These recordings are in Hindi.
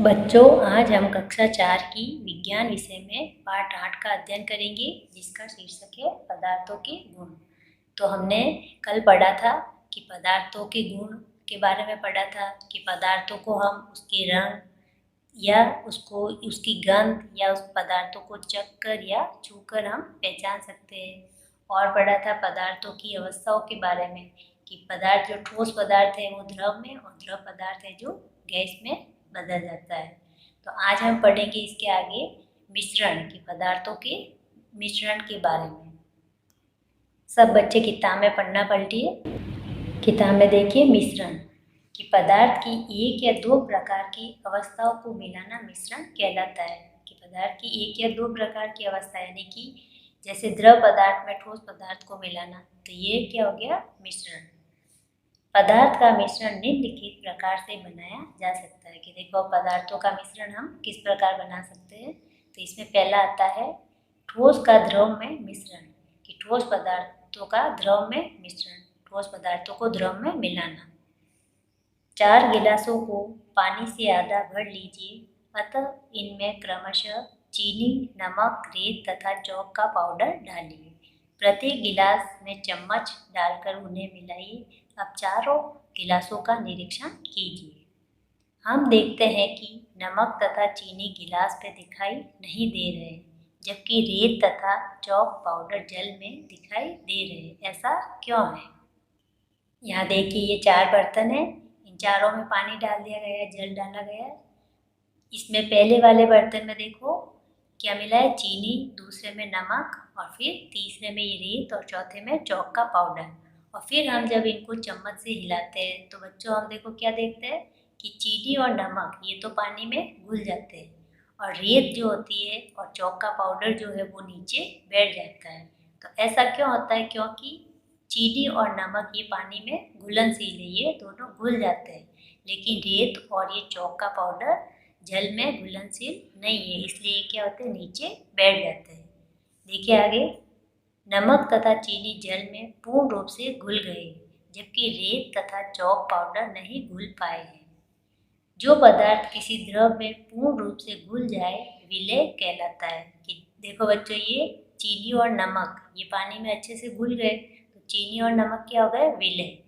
बच्चों, आज हम कक्षा 4 की विज्ञान विषय में पाठ 8 का अध्ययन करेंगे, जिसका शीर्षक है पदार्थों के गुण। तो हमने कल पढ़ा था कि पदार्थों के गुण के बारे में पढ़ा था कि पदार्थों को हम उसके रंग या उसकी गंध या उस पदार्थों को चखकर या छूकर हम पहचान सकते हैं। और पढ़ा था पदार्थों की अवस्थाओं के बारे में कि पदार्थ जो ठोस पदार्थ है वो द्रव में और द्रव पदार्थ है जो गैस में बदल जाता है। तो आज हम पढ़ेंगे इसके आगे मिश्रण की पदार्थों के मिश्रण के बारे में। सब बच्चे किताब में पढ़ना पलटिए। किताब में देखिए मिश्रण कि पदार्थ की एक या दो प्रकार की अवस्थाओं को मिलाना मिश्रण कहलाता है। कि पदार्थ की एक या दो प्रकार की अवस्था यानी कि जैसे द्रव पदार्थ में ठोस पदार्थ को मिलाना, तो ये क्या हो गया मिश्रण। पदार्थ का मिश्रण निम्नलिखित प्रकार से बनाया जा सकता है। कि देखो पदार्थों का मिश्रण हम किस प्रकार बना सकते हैं। तो इसमें पहला आता है ठोस का द्रव में मिश्रण। कि ठोस पदार्थों का द्रव में मिश्रण, ठोस पदार्थों को द्रव में मिलाना। 4 गिलासों को पानी से आधा भर लीजिए, अतः इनमें क्रमशः चीनी, नमक, रेत तथा चौक का पाउडर डालिए। प्रत्येक गिलास में चम्मच डालकर उन्हें मिलाइए। अब चारों गिलासों का निरीक्षण कीजिए। हम देखते हैं कि नमक तथा चीनी गिलास पे दिखाई नहीं दे रहे, जबकि रेत तथा चौक पाउडर जल में दिखाई दे रहे। ऐसा क्यों है? यहाँ देखिए ये 4 बर्तन है, इन चारों में पानी डाल दिया गया है, जल डाला गया है। इसमें पहले वाले बर्तन में देखो क्या मिला है, चीनी, दूसरे में नमक और फिर तीसरे में ये रेत और चौथे में चौक का पाउडर। और फिर हम जब इनको चम्मच से हिलाते हैं तो बच्चों हम देखो क्या देखते हैं कि चीनी और नमक ये तो पानी में घुल जाते हैं और रेत जो होती है और चौक का पाउडर जो है वो नीचे बैठ जाता है। तो ऐसा क्यों होता है? क्योंकि चीनी और नमक ये पानी में घुलनशील है, ये दोनों घुल जाते हैं, लेकिन रेत और ये चौक का पाउडर जल में घुलनशील नहीं है, इसलिए क्या होते हैं नीचे बैठ जाते हैं। देखिए आगे, नमक तथा चीनी जल में पूर्ण रूप से घुल गए, जबकि रेत तथा चौक पाउडर नहीं घुल पाए हैं। जो पदार्थ किसी द्रव में पूर्ण रूप से घुल जाए विलेय कहलाता है। कि देखो बच्चों ये चीनी और नमक ये पानी में अच्छे से घुल गए, तो चीनी और नमक क्या हो गए? विलेय।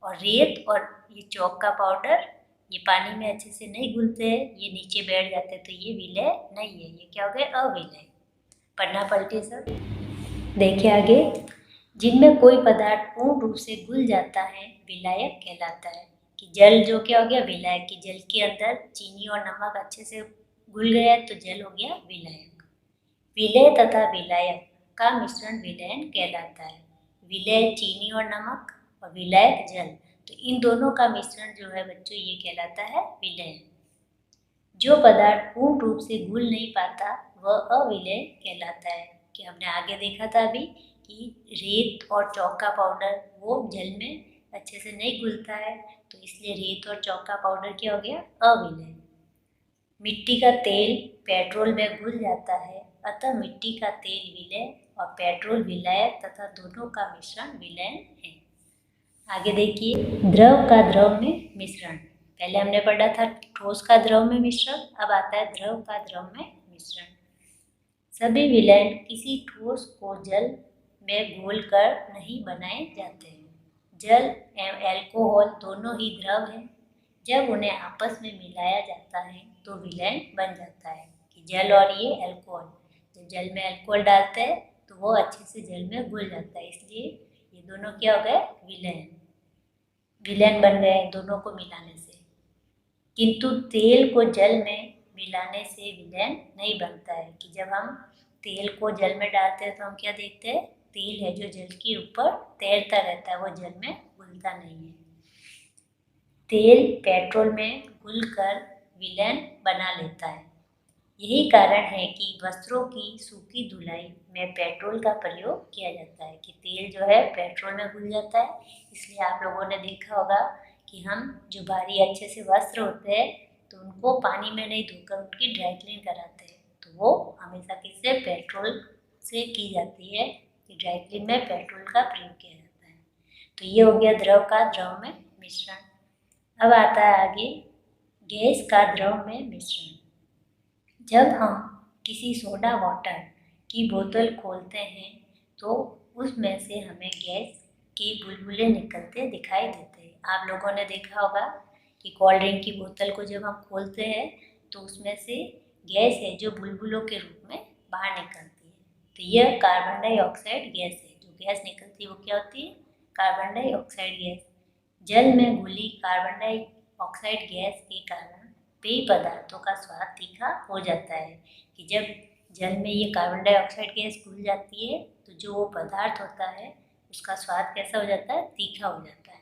और रेत और ये चौक का पाउडर ये पानी में अच्छे से नहीं घुलते हैं, ये नीचे बैठ जाते हैं, तो ये विलेय नहीं है, ये क्या हो गए? अविलेय। पढ़ना पलटे सब। देखिए आगे, जिनमें कोई पदार्थ पूर्ण रूप से घुल जाता है विलायक कहलाता है। कि जल जो क्या हो गया? विलायक। कि जल के अंदर चीनी और नमक अच्छे से घुल गया तो जल हो गया विलायक। विलेय तथा विलायक का मिश्रण विलयन कहलाता है। विलेय चीनी और नमक और विलायक जल, तो इन दोनों का मिश्रण जो है बच्चों ये कहलाता है विलयन। जो पदार्थ पूर्ण रूप से घुल नहीं पाता वह अविलेय कहलाता है। कि हमने आगे देखा था अभी कि रेत और चौक का पाउडर वो जल में अच्छे से नहीं घुलता है, तो इसलिए रेत और चौक का पाउडर क्या हो गया? अविलेय। मिट्टी का तेल पेट्रोल में घुल जाता है, अतः मिट्टी का तेल विलेय और पेट्रोल विलायक तथा दोनों का मिश्रण विलयन है। आगे देखिए, द्रव का द्रव में मिश्रण। पहले हमने पढ़ा था ठोस का द्रव में मिश्रण, अब आता है द्रव का द्रव में मिश्रण। सभी विलयन किसी ठोस को जल में घोलकर नहीं बनाए जाते हैं। जल एवं अल्कोहल दोनों ही द्रव हैं। जब उन्हें आपस में मिलाया जाता है तो विलयन बन जाता है। कि जल और ये अल्कोहल, जब जल में अल्कोहल डालते हैं तो वो अच्छे से जल में घुल जाता है, इसलिए ये दोनों क्या हो गए? विलयन। विलयन बन गए दोनों को मिलाने से। किंतु तेल को जल में मिलाने से विलयन नहीं बनता है। कि जब हम तेल को जल में डालते हैं तो हम क्या देखते हैं? तेल है जो जल के ऊपर तैरता रहता है, वो जल में घुलता नहीं है। तेल पेट्रोल में घुलकर विलयन बना लेता है। यही कारण है कि वस्त्रों की सूखी धुलाई में पेट्रोल का प्रयोग किया जाता है। कि तेल जो है पेट्रोल में घुल जाता है, इसलिए आप लोगों ने देखा होगा कि हम जो भारी अच्छे से वस्त्र होते हैं तो उनको पानी में नहीं धोकर उनकी ड्राई क्लीन कराते हैं, तो वो हमेशा किससे? पेट्रोल से की जाती है। कि ड्राई क्लीन में पेट्रोल का प्रयोग किया जाता है। तो ये हो गया द्रव का द्रव में मिश्रण। अब आता है आगे गैस का द्रव में मिश्रण। जब हम किसी सोडा वाटर की बोतल खोलते हैं तो उसमें से हमें गैस के बुलबुले निकलते दिखाई देते हैं। आप लोगों ने देखा होगा कि कोल्ड ड्रिंक की बोतल को जब हम खोलते हैं तो उसमें से गैस है जो बुलबुलों के रूप में बाहर निकलती है। तो यह कार्बन डाइऑक्साइड गैस है। जो गैस निकलती है वो क्या होती है? Carbon dioxide gas. जल में घुली कार्बन डाइऑक्साइड गैस के कारण पेय पदार्थों का स्वाद तीखा हो जाता है। कि जब जल में ये कार्बन डाइऑक्साइड गैस घुल जाती है तो जो वो पदार्थ होता है उसका स्वाद कैसा हो जाता है? तीखा हो जाता है।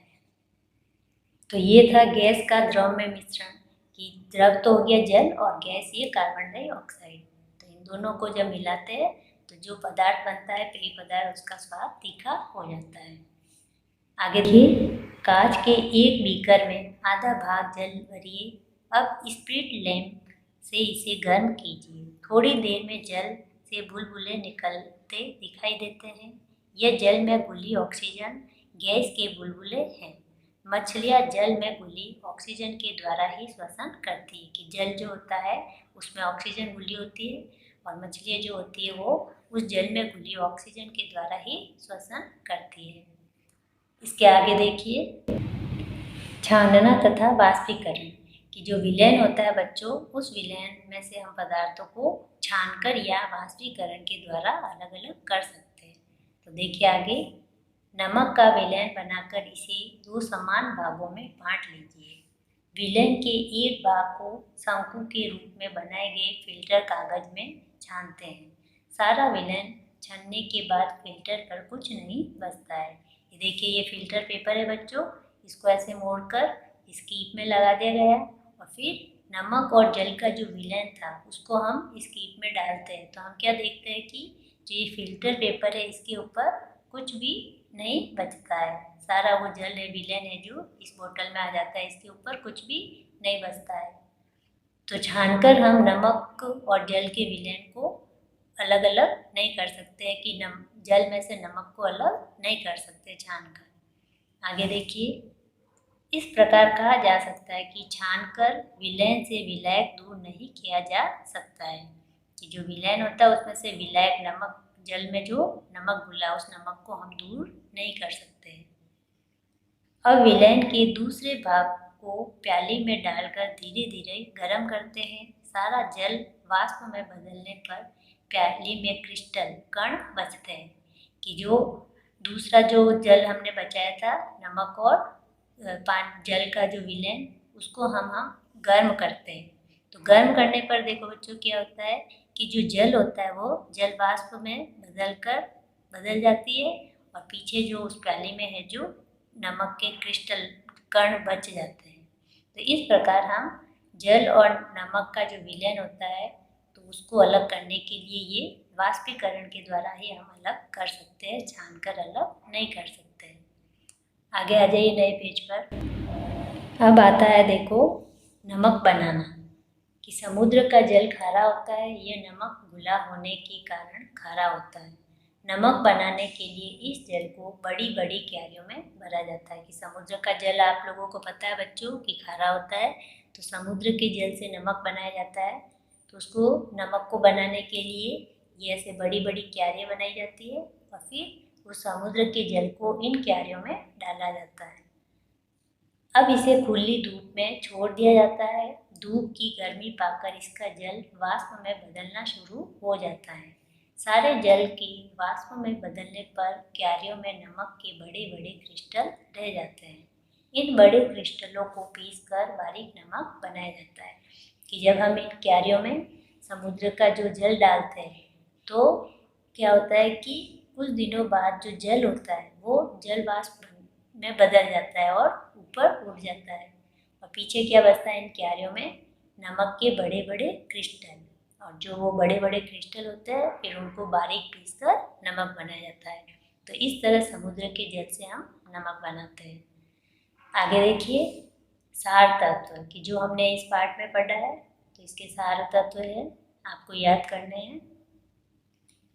तो ये था गैस का द्रव में मिश्रण। कि द्रव तो हो गया जल और गैस ये कार्बन डाइऑक्साइड। तो इन दोनों को जब मिलाते हैं तो जो पदार्थ बनता है पेय पदार्थ उसका स्वाद तीखा हो जाता है। आगे देखिए, कांच के एक बीकर में आधा भाग जल भरिए। अब स्पिरिट लैंप से इसे गर्म कीजिए। थोड़ी देर में जल से बुलबुले निकलते दिखाई देते हैं। यह जल में घुली ऑक्सीजन गैस के बुलबुले हैं। मछलियाँ जल में घुली ऑक्सीजन के द्वारा ही श्वसन करती है। कि जल जो होता है उसमें ऑक्सीजन घुली होती है और मछलियाँ जो होती है वो उस जल में घुली ऑक्सीजन के द्वारा ही श्वसन करती है। इसके आगे देखिए, छानना तथा वाष्पीकरण। कि जो विलयन होता है बच्चों, उस विलयन में से हम पदार्थों को छानकर या वाष्पीकरण के द्वारा अलग अलग कर सकते हैं। तो देखिए आगे, नमक का विलयन बनाकर इसे दो समान भागों में बांट लीजिए। विलयन के एक भाग को शंकु के रूप में बनाए गए फिल्टर कागज में छानते हैं। सारा विलयन छानने के बाद फिल्टर पर कुछ नहीं बचता है। ये देखिए, ये फिल्टर पेपर है बच्चों। इसको ऐसे मोड़कर इस कीप में लगा दिया गया और फिर नमक और जल का जो विलयन था उसको हम इस कीप में डालते हैं। तो हम क्या देखते हैं कि जो ये फिल्टर पेपर है इसके ऊपर कुछ भी नहीं बचता है। सारा वो जल है, विलयन है जो इस बोतल में आ जाता है, इसके ऊपर कुछ भी नहीं बचता है। तो छानकर हम नमक और जल के विलयन को अलग अलग नहीं कर सकते हैं। कि जल में से नमक को अलग नहीं कर सकते छानकर। आगे देखिए, इस प्रकार कहा जा सकता है कि छानकर विलयन से विलायक दूर नहीं किया जा सकता है। कि जो विलयन होता है उसमें से विलायक नमक, जल में जो नमक घुला उस नमक को हम दूर नहीं कर सकते हैं। अब विलयन के दूसरे भाग को प्याली में डालकर धीरे धीरे गर्म करते हैं। सारा जल वाष्प में बदलने पर प्याली में क्रिस्टल कण बचते हैं। कि जो दूसरा जो जल हमने बचाया था नमक और जल का जो विलयन, उसको हम गर्म करते हैं। तो गर्म करने पर देखो बच्चों क्या होता है कि जो जल होता है वो जल वाष्प में बदल जाती है और पीछे जो उस प्याली में है जो नमक के क्रिस्टल कण बच जाते हैं। तो इस प्रकार हम जल और नमक का जो विलयन होता है तो उसको अलग करने के लिए ये वाष्पीकरण के द्वारा ही हम अलग कर सकते हैं, छानकर अलग नहीं कर सकते हैं। आगे आ जाइए नए पेज पर। अब आता है देखो नमक बनाना। कि समुद्र का जल खारा होता है, यह नमक घुला होने के कारण खारा होता है। नमक बनाने के लिए इस जल को बड़ी बड़ी क्यारियों में भरा जाता है। कि समुद्र का जल आप लोगों को पता है बच्चों कि खारा होता है, तो समुद्र के जल से नमक बनाया जाता है। तो उसको नमक को बनाने के लिए ये ऐसे बड़ी बड़ी क्यारियाँ बनाई जाती है और फिर उस समुद्र के जल को इन क्यारियों में डाला जाता है। अब इसे खुली धूप में छोड़ दिया जाता है। धूप की गर्मी पाकर इसका जल वाष्प में बदलना शुरू हो जाता है। सारे जल के वाष्प में बदलने पर क्यारियों में नमक के बड़े बड़े क्रिस्टल रह जाते हैं। इन बड़े क्रिस्टलों को पीसकर बारीक नमक बनाया जाता है। कि जब हम इन क्यारियों में समुद्र का जो जल डालते हैं तो क्या होता है कि कुछ दिनों बाद जो जल होता है वो जल वाष्प में बदल जाता है और ऊपर उठ जाता है और पीछे क्या बचता है इन क्यारियों में नमक के बड़े बड़े क्रिस्टल। और जो वो बड़े बड़े क्रिस्टल होते हैं फिर उनको बारीक पीसकर नमक बनाया जाता है। तो इस तरह समुद्र के जल से हम नमक बनाते हैं। आगे देखिए, सार तत्व। कि जो हमने इस पार्ट में पढ़ा है तो इसके सार तत्व है आपको याद करने हैं।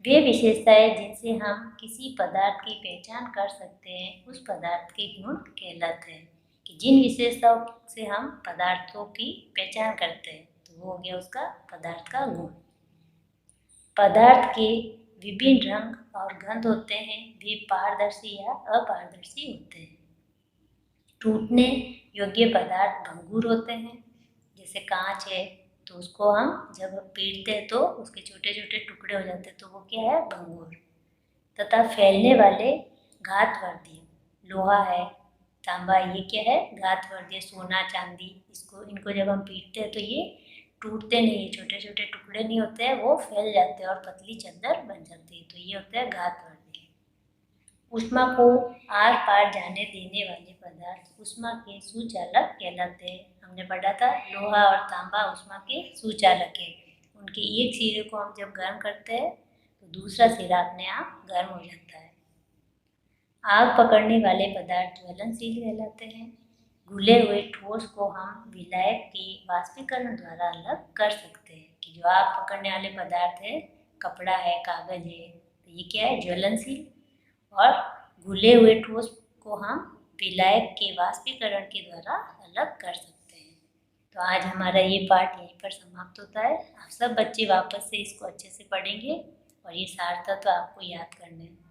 वे विशेषताएं जिनसे हम किसी पदार्थ की पहचान कर सकते हैं उस पदार्थ के गुण कहलाते हैं। कि जिन विशेषताओं से हम पदार्थों की पहचान करते हैं, तो वो हो गया उसका पदार्थ का गुण। पदार्थ के विभिन्न रंग और गंध होते हैं, वे पारदर्शी या अपारदर्शी होते हैं। टूटने योग्य पदार्थ भंगुर होते हैं, जैसे कांच है तो उसको हम जब पीटते हैं तो उसके छोटे छोटे टुकड़े हो जाते हैं, तो वो क्या है, भंगुर। तथा फैलने वाले घातवर्धीय, लोहा है, तांबा, ये क्या है, घातवर्धीय, सोना चांदी, इनको जब हम पीटते हैं तो ये टूटते नहीं है, छोटे छोटे टुकड़े नहीं होते हैं, वो फैल जाते हैं और पतली चादर बन जाती है, तो ये होता है घातवर्धीय। ऊष्मा को आर पार जाने देने वाले पदार्थ ऊष्मा के सुचालक कहलाते हैं। हमने पढ़ा था लोहा और तांबा ऊष्मा के सुचालक है। उनके एक सिरे को हम जब गर्म करते हैं तो दूसरा सिरा अपने आप गर्म हो जाता है। आग पकड़ने वाले पदार्थ ज्वलनशील कहलाते हैं। घुले हुए ठोस को हम विलायक के वाष्पीकरण द्वारा अलग कर सकते हैं। कि जो आग पकड़ने वाले पदार्थ है, कपड़ा है, कागज है, तो ये क्या है, ज्वलनशील। और घुले हुए ठोस को हम विलायक के वाष्पीकरण के द्वारा अलग कर सकते हैं। तो आज हमारा ये पाठ यहीं पर समाप्त होता है। आप सब बच्चे वापस से इसको अच्छे से पढ़ेंगे और ये सार तत्व आपको याद करने हैं।